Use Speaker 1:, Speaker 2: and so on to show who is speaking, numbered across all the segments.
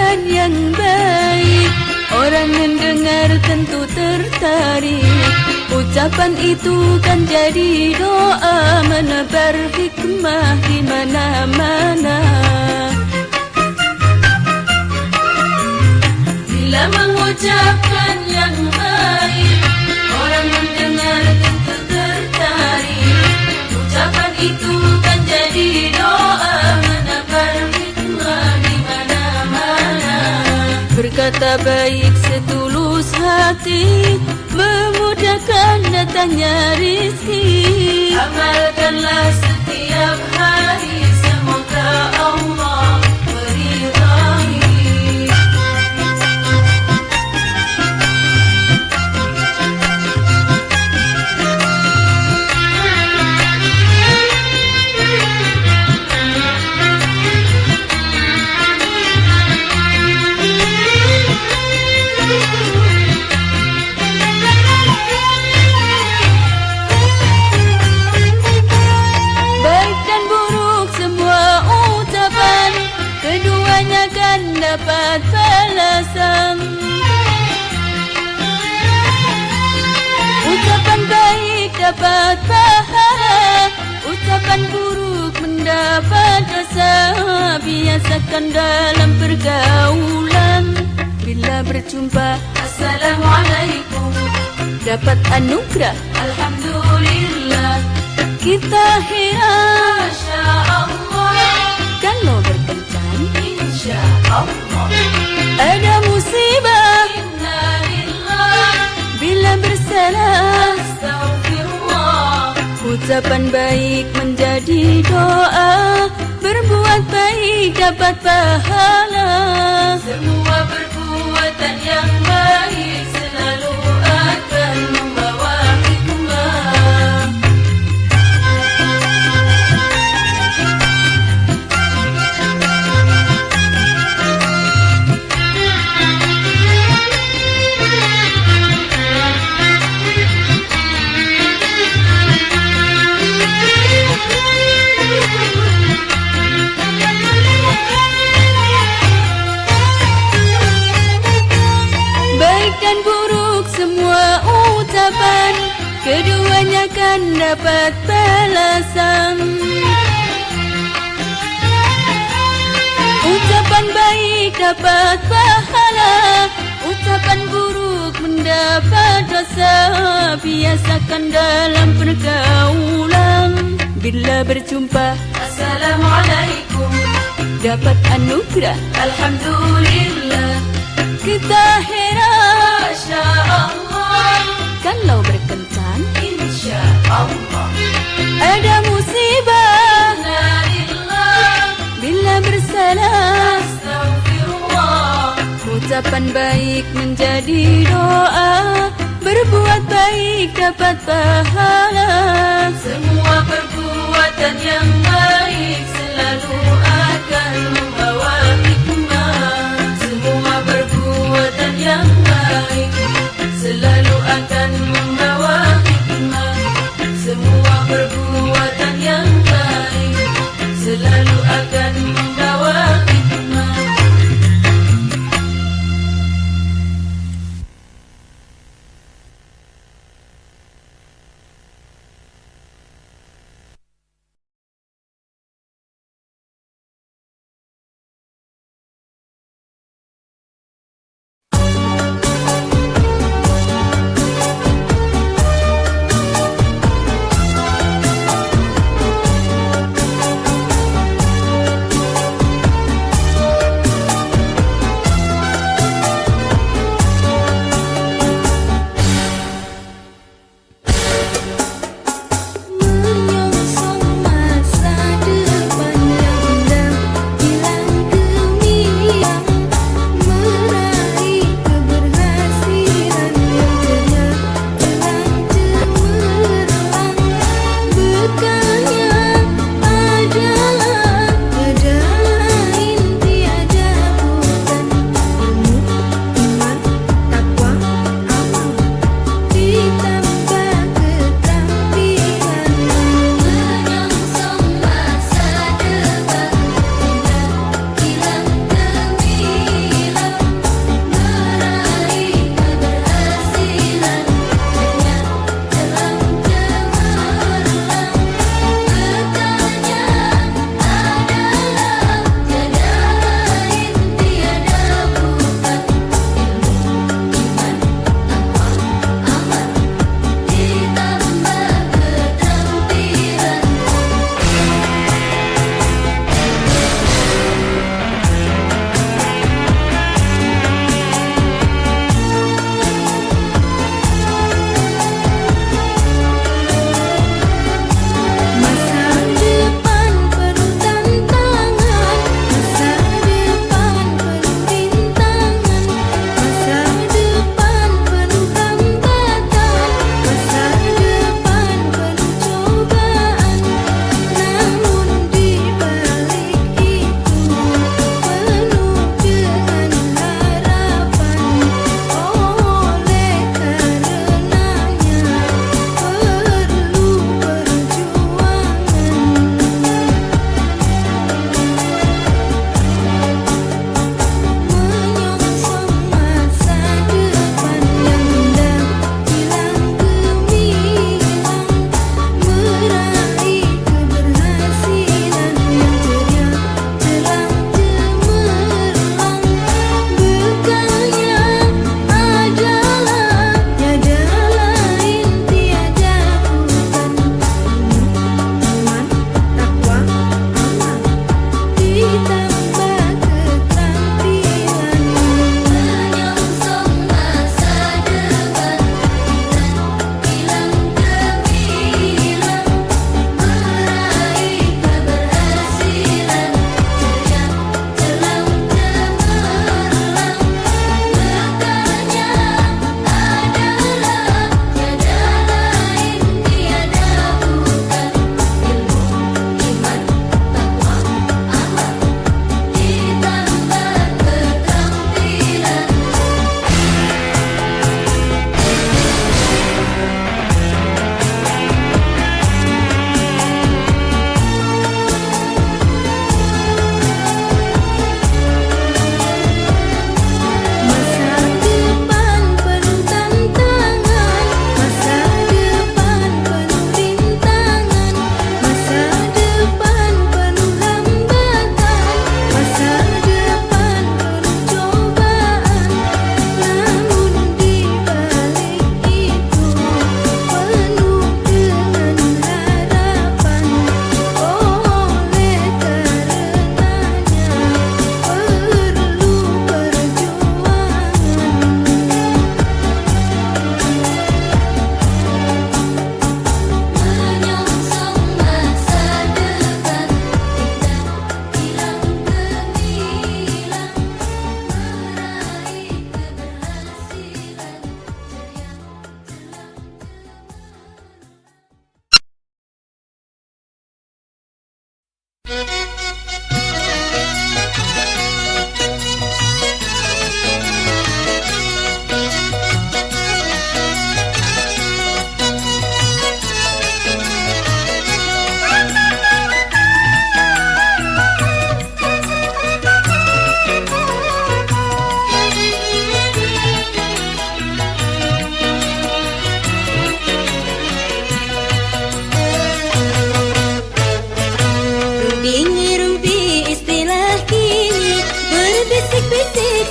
Speaker 1: ucapan yang baik, orang mendengar tentu tertarik. Ucapan itu kan jadi doa, menebar hikmah di mana-mana. Bila mengucapkan yang baik, orang mendengar tentu tertarik. Ucapan itu kan jadi doa, menebar hikmah di mana-mana. Berkata baik setulus hati, memudahkan datangnya rizki. Amalkanlah setiap hari, semoga Allah meridai. Keduanya kan dapat balasan. Ucapan baik dapat pahala, ucapan buruk mendapat dosa. Biasakan dalam pergaulan, bila berjumpa Assalamualaikum, dapat anugerah Alhamdulillah. Kita heran, Masya Allah, kalau berkencan Insya Allah. Ada musibah, Innalillah, bila bersalah Astaghfirullah. Ucapan baik menjadi doa, berbuat baik dapat pahala. Semua perbuatan yang baik selalu akan membawa hikmah. Dan buruk semua ucapan, keduanya kan dapat balasan. Ucapan baik dapat pahala, ucapan buruk mendapat dosa. Biasakan dalam pergaulan, bila berjumpa Assalamualaikum, dapat anugerah Alhamdulillah. Kita heran, Masya Allah, kalau berkencan Insya Allah. Ada musibah, Innalillah, bila bersalah Astaghfirullah. Ucapan baik menjadi doa, berbuat baik dapat pahala. Semua perbuatan yang baik selalu akan membawa hikmah. Semua perbuatan yang baik selalu akan membawa hikmah. Semua perbuatan yang baik selalu akan membawa hikmah.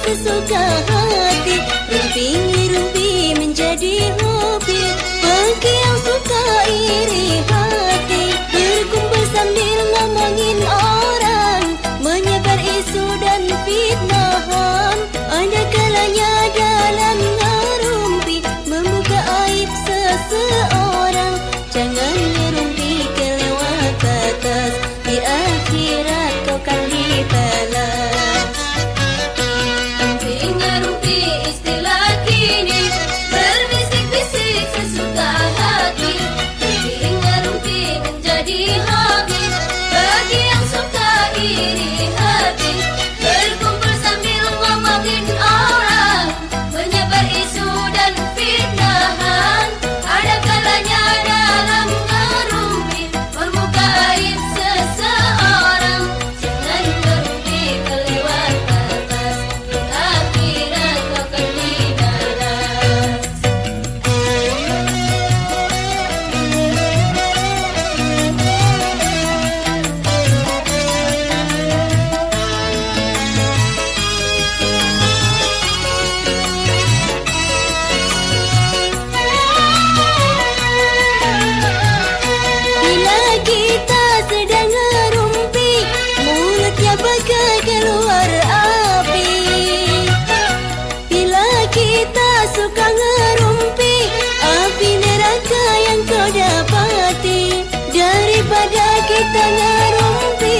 Speaker 1: sesuka hati. Rumpi menjadi hobi bagi yang suka iri hati. Berkumpul sambil ngomongin orang, menyebar isu dan fitnahan. Ada kalanya dalam ngerumpi membuka aib seseorang. Jangan ngerumpi kelewat batas, di akhirat kau kan dibalas. Ngerumpi istilah kini, berbisik-bisik sesuka hati. Ngerumpi menjadi hobi bagi yang suka iri hati. Berkumpul sambil ngomongin orang, menyebar isu dan fitnahan. Ada kalanya dalam ngerumpi membuka aib seseorang. Jangan ngerumpi kelewat batas, di akhirat kau kan dibalas. Bila kita sedang ngerumpi, mulutnya bagai keluar api. Bila kita suka ngerumpi, api neraka yang kau dapati. Daripada kita ngerumpi,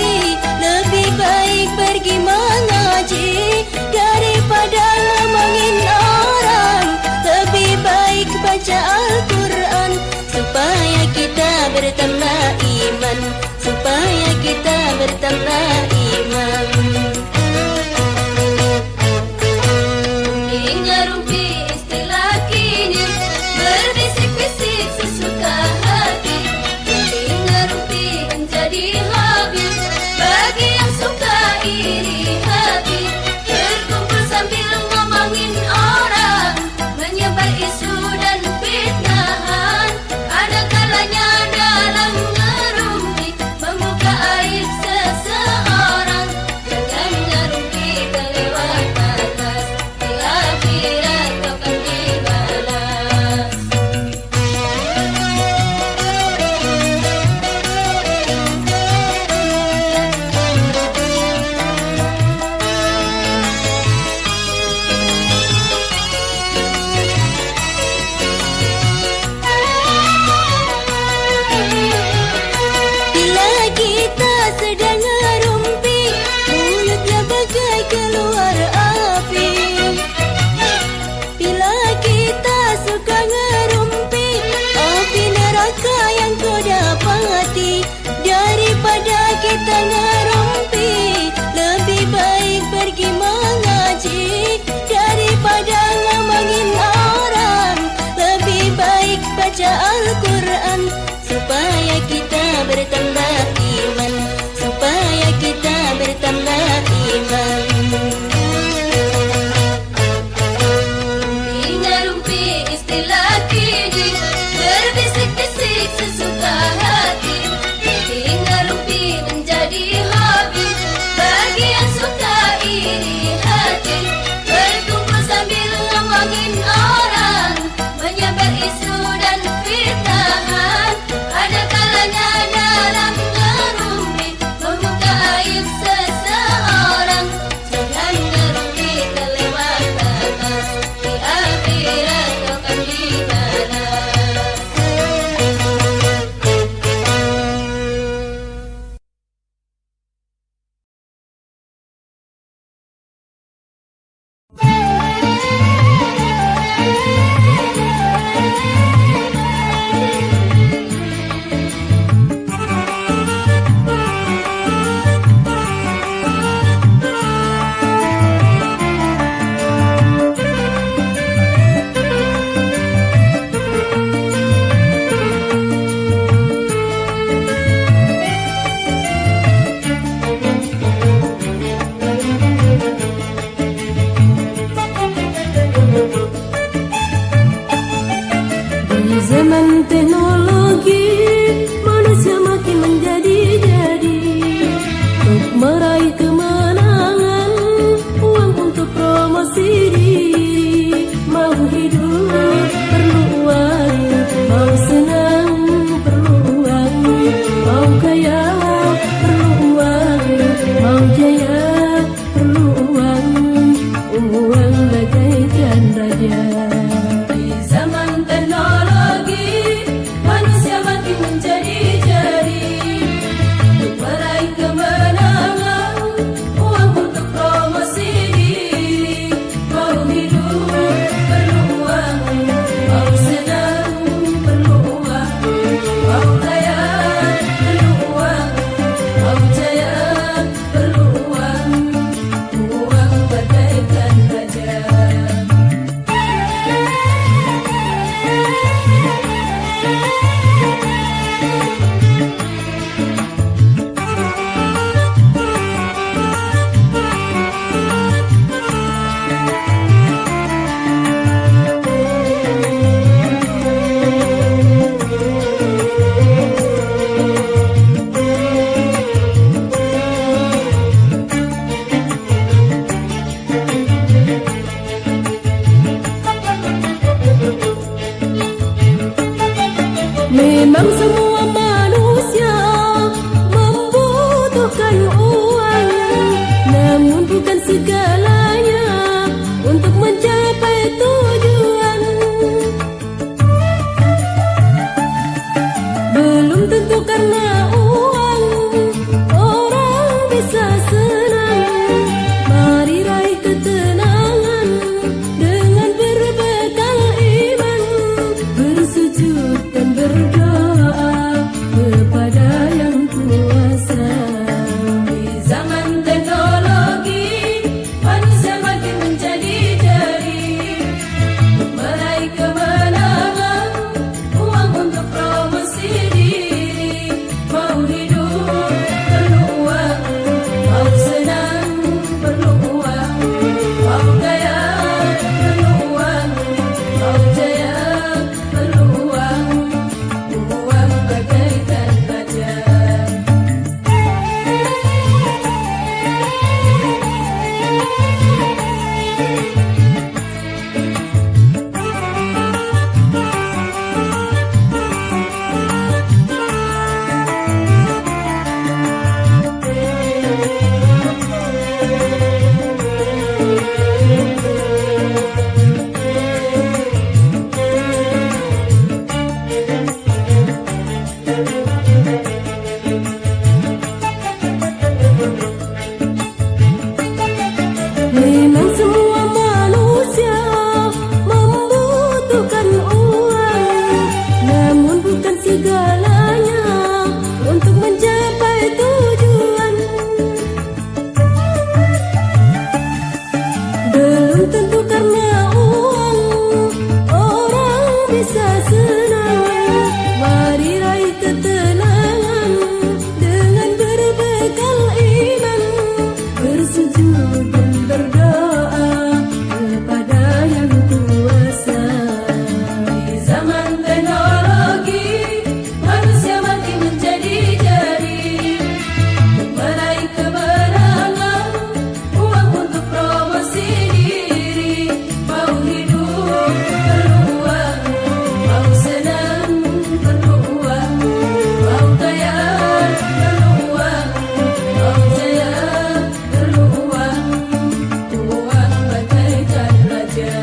Speaker 1: lebih baik pergi mengaji. Daripada ngomongin orang, lebih baik baca Al-Quran. Supaya kita bertambah iman, supaya kita bertambah iman. Ngerumpi istilah kini, berbisik-bisik sesuka hati. Ngerumpi menjadi hobi bagi yang suka iri hati. Berkumpul sambil ngomongin orang, menyebar isu dan fitnahan. Ada kalanya dalam ngerumpi membuka aib seseorang. Jangan ngerumpi kelewat batas, di akhirat kau kan dibalas. Bila kita sedang ngerumpi, mulutnya bagai keluar api. Bila kita suka ngerumpi, api neraka yang kau dapati. Daripada kita ngerumpi, lebih baik pergi mengaji. Daripada ngomongin orang, lebih baik baca Al-Quran. Supaya kita bertambah iman, supaya kita bertambah iman. Ngerumpi istilah kini, berbisik-bisik sesuka hati. Ngerumpi menjadi hobi bagi yang suka iri hati. Berkumpul sambil ngomongin orang, menyebar isu dan fitnahan. Ada kalanya dalam ngerumpi membuka aib seseorang. Jangan ngerumpi kelewat batas, di akhirat kau kan dibalas.
Speaker 2: Zaman teknologi, manusia makin menjadi-jadi. Untuk meraih kemenangan, uang untuk promosi Memang semua manusia membutuhkan uang, namun bukan segalanya untuk mencapai tujuan. Belum tentu karena uang orang bisa senang. Mari raih ketenangan dengan berbekal iman, bersujud dan berdoa kepada Yang Kuasa. Di zaman teknologi, manusia makin menjadi-jadi, meraih kemenangan, uang untuk promosi diri. Mau hidup perlu uang, mau senang perlu uang, mau kaya perlu uang, mau jaya perlu uang. Uang bagaikan raja. Memang semua manusia membutuhkan uang, namun bukan segalanya untuk mencapai tujuan. Belum tentu karena uang orang bisa senang. Mari raih ketenangan dengan berbekal iman, bersujud dan berdoa kepada Yang Kuasa. Di zaman teknologi, manusia makin menjadi-jadi, meraih kemenangan, uang untuk promosi diri. Mau hidup perlu uang, mau senang perlu uang, mau kaya perlu uang, mau jaya perlu uang. Uang bagaikan raja.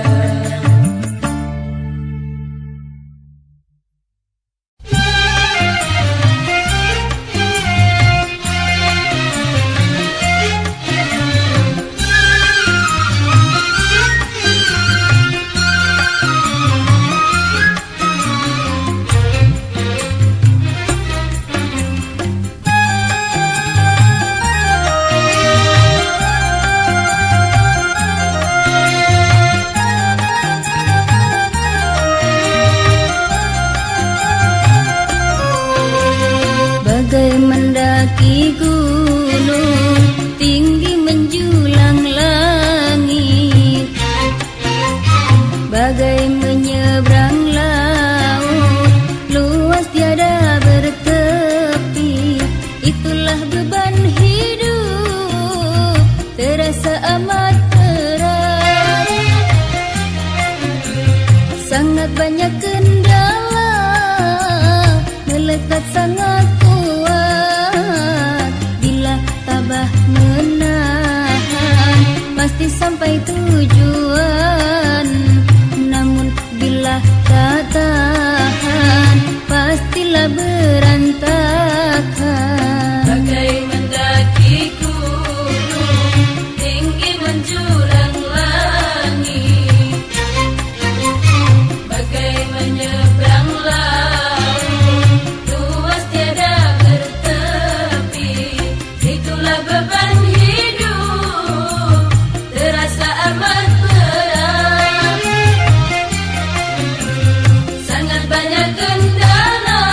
Speaker 2: Bagai mendaki gunung tinggi menjulang langit, bagai menyeberang laut luas tiada bertepi. Itulah beban hidup terasa amat berat, sangat banyak kendala melekat sangat kuat. Bila tabah menahan, pasti sampai tujuan. Namun bila tak tahan, pastilah berantakan. Bagai mendaki gunung tinggi menjulang langit, bagai menyeberang laut luas tiada bertepi. Itulah beban hidup terasa amat berat, sangat banyak kendala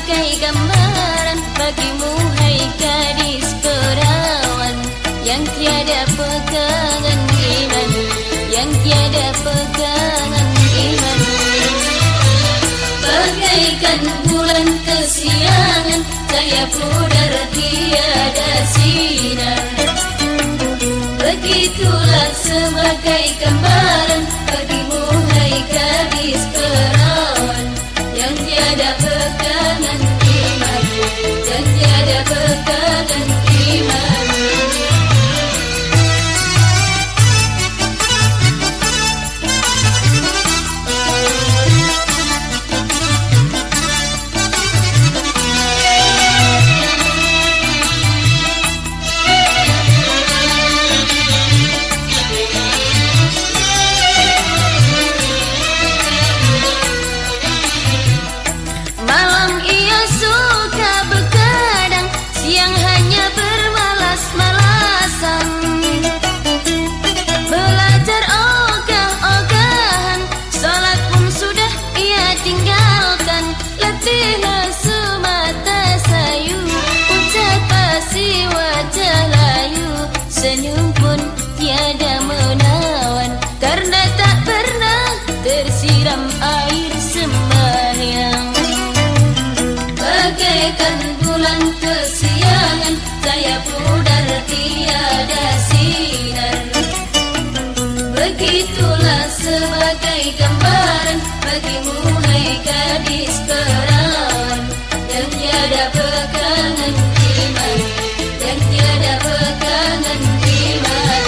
Speaker 1: sebagai gambaran bagimu hai gadis perawan yang tiada pegangan iman, yang tiada pegangan iman. Bagaikan bulan kesiangan, cahaya pudar tiada sinar. Begitulah sebagai gambaran bagimu hai gadis perawan yang tiada pegangan iman, yang tiada pegangan iman. Senyum pun tiada menawan karena tak pernah tersiram air sembahyang. Bagaikan bulan kesiangan, cahaya pudar tiada sinar. Begitulah sebagai gambaran bagimu hai gadis perawan yang tiada pegangan iman, yang tiada pegangan iman.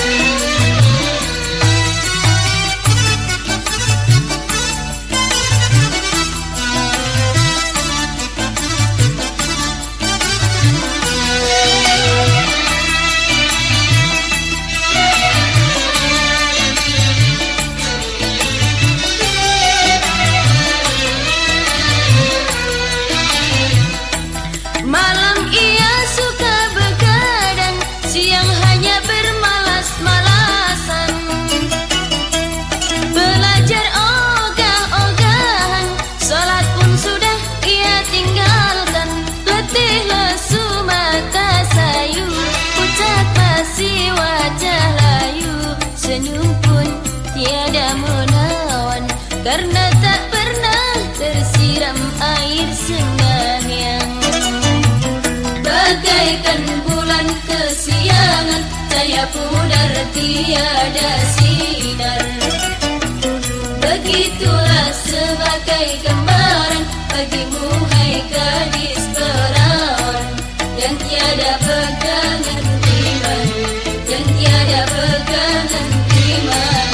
Speaker 1: Malam ia suka begadang, siang hanya bermalas-malasan. Belajar ogah-ogahan, salat pun sudah ia tinggalkan. Letih lesu mata sayu, pucat pasi wajah layu. Senyum pun tiada menawan karena tak pernah tersiram air sembahyang. Bagaikan bulan kesiangan, cahaya pudar tiada sinar. Begitulah sebagai gambaran bagimu hai gadis perawan yang tiada pegangan iman, yang tiada pegangan iman.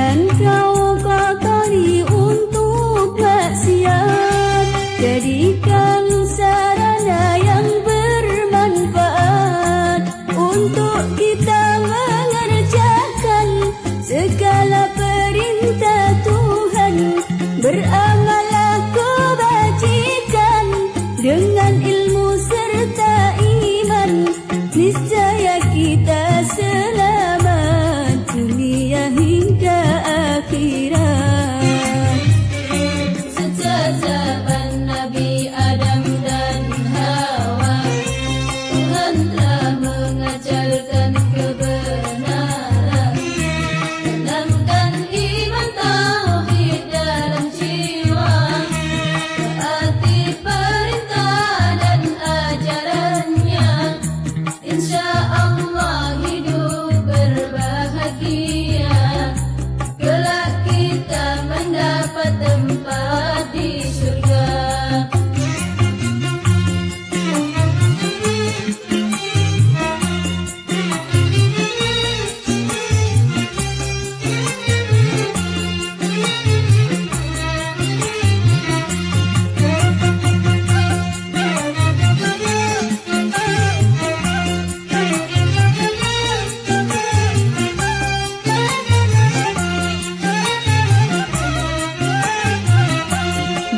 Speaker 3: Jangan kau kotori untuk maksiat, jadikan sarana yang bermanfaat untuk kita mengerjakan segala perintah Tuhan. Beramallah kebajikan dengan ilmu serta iman, niscaya kita selamat dunia hingga akhirat.
Speaker 2: Sejak zaman Nabi Adam dan Hawa, Tuhan telah mengajarkan kebenaran, tanamkan iman tauhid dalam jiwa, taati perintah dan ajarannya. Insya Allah hidup berbahagia, kelak kita mendapat tempat di surga.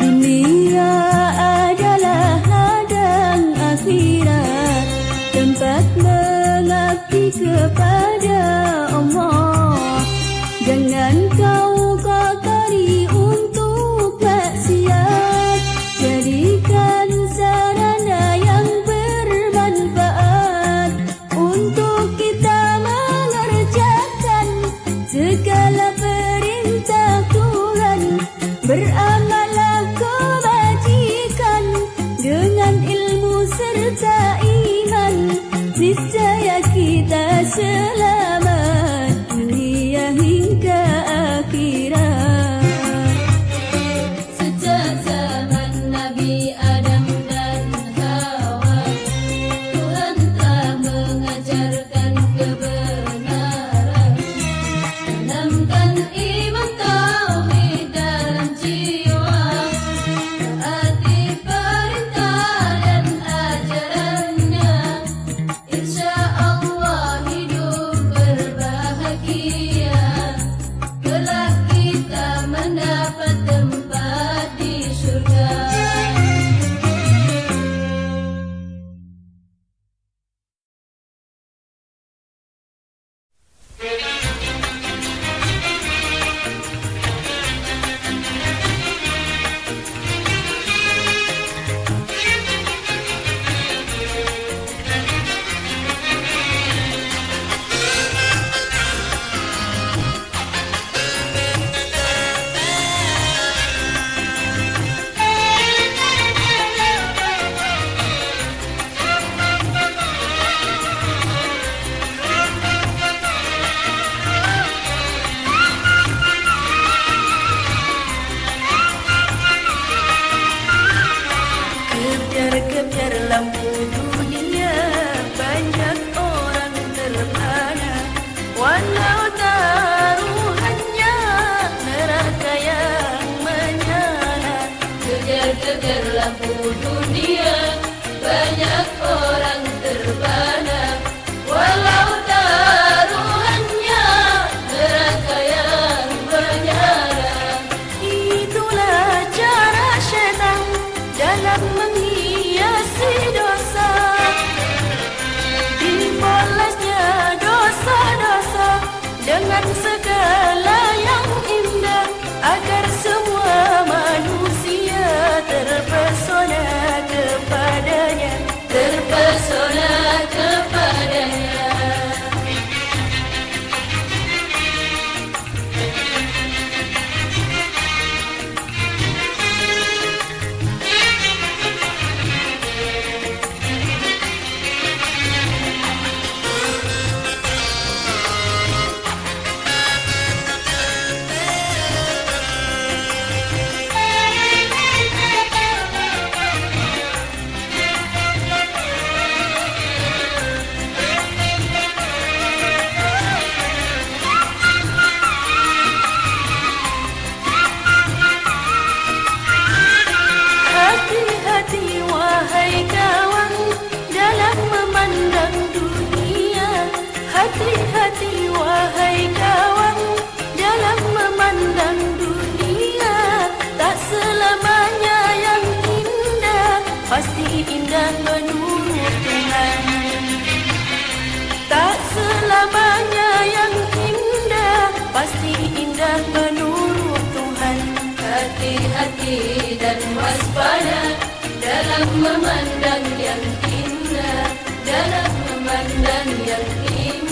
Speaker 3: Dunia adalah ladang akhirat, tempat mengabdi kepada Allah. Jangan kau kotori untuk maksiat, jadikan sarana yang bermanfaat untuk kita mengerjakan segala perintah Tuhan. Beramallah kebajikan dengan ilmu serta iman, niscaya kita selamat dunia hingga akhirat.
Speaker 2: Sejak zaman Nabi Adam dan Hawa, Tuhan telah mengajarkan kebenaran, tanamkan iman tauhid dalam jiwa, taati perintah dan ajarannya. Insya Allah hidup berbahagia, kelak kita mendapat tempat di surga.
Speaker 3: Kejar-kejar lampu dunia, banyak orang terpana, walau taruhannya neraka yang menyala.
Speaker 2: Kejar-kejar lampu dunia, banyak orang terbana, walau taruhannya neraka yang menyala.
Speaker 3: Itulah cara syaitan dalam menghiasi dosa, dibalasnya dosa-dosa dengan segala yang indah, agar semua manusia terpesona kepadanya. wahai kawan, dalam memandang dunia, tak selamanya yang indah pasti indah menurut Tuhan. Tak selamanya yang indah pasti indah menurut Tuhan.
Speaker 2: Hati-hati dan waspada dalam memandang yang indah, dalam memandang yang indah.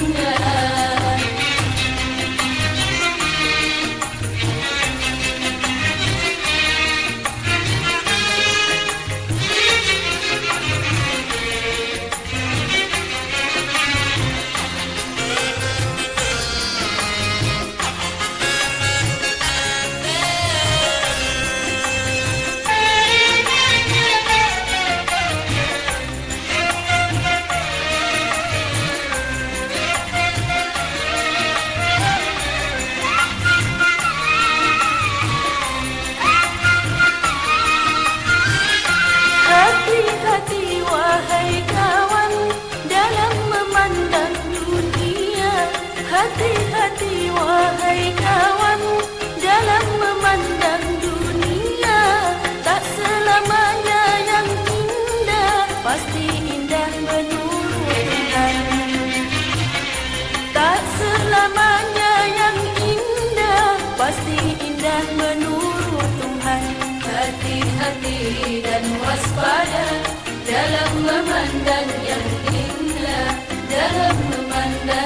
Speaker 3: Hati-hati wahai kawan, dalam memandang dunia. Hati-hati wahai kawan, dalam memandang dunia. Tak selamanya yang indah pasti indah menurut Tuhan. Tak selamanya yang indah pasti indah menurut Tuhan.
Speaker 2: Hati-hati dan waspada dalam memandang yang indah, dalam memandang